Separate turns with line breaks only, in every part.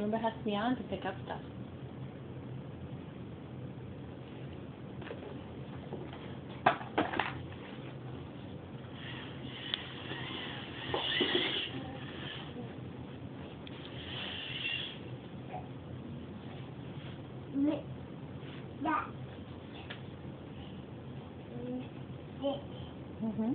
Roomba has to be on to pick up stuff. Mm-hmm.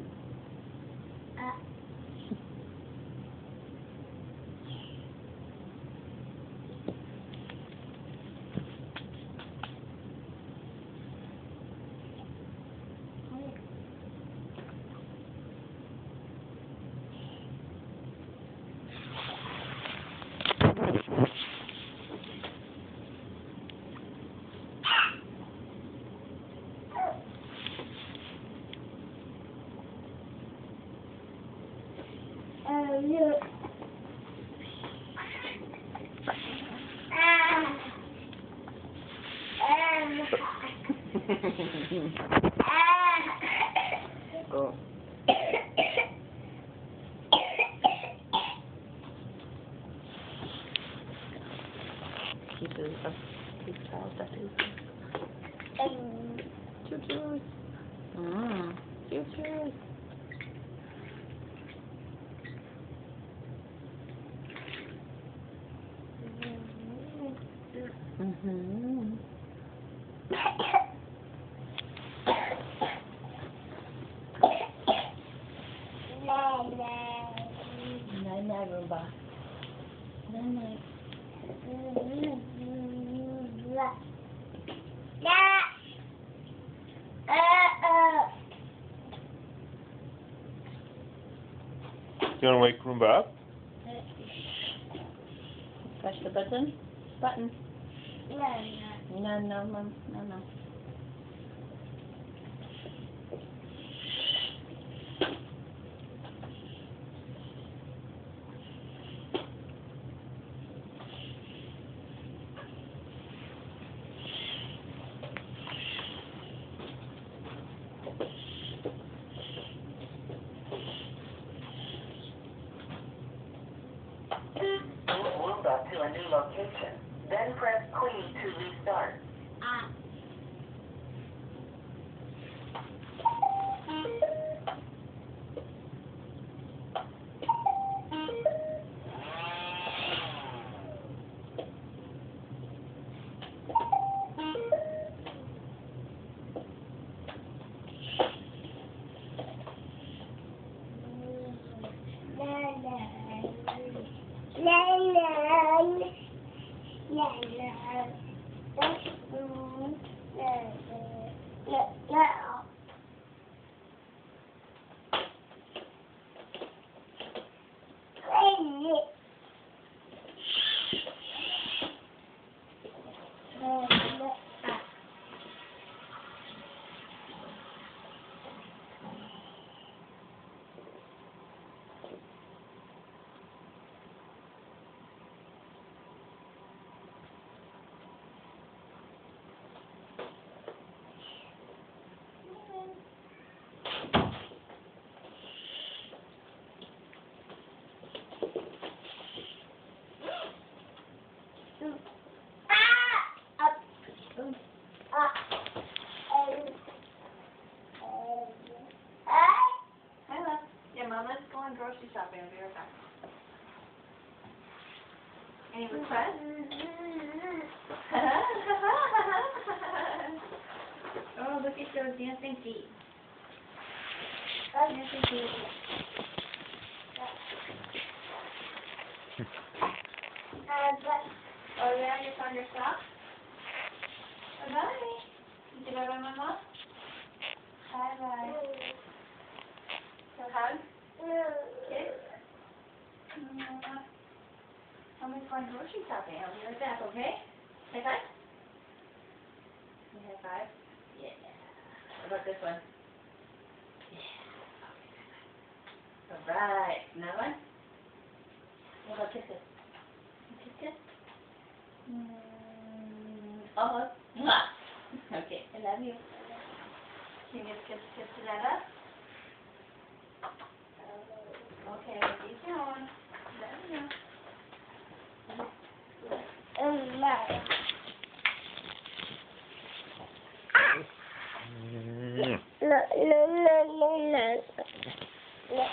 Oh. Pieces of toothpaste that is. Choo-choo. Choo-choo. Mm-hmm. Night-night, Roomba. Night-night.
You want to wake Roomba up?
Push the button. Button. No, no, Mom. No, no.
Move Roomba to a new location, then press Queen to restart.
Mom, let's go on grocery shopping. I'll be right back. Any requests? Oh, look at those dancing feet. Dancing feet. Oh, yeah, you found your socks? Bye-bye. You say bye-bye, Mama? Bye-bye. So hug? Kiss? Mommy's going grocery shopping. I'll be right back, okay? High five? High five? Yeah. How about this one? Yeah. Alright. Another one? What about kisses? Kiss, kiss? Oh. Okay. I love you. Can you give a kiss to Dada? Okay. See you soon. Love you.
Mm.
No, no, no, no, no. No.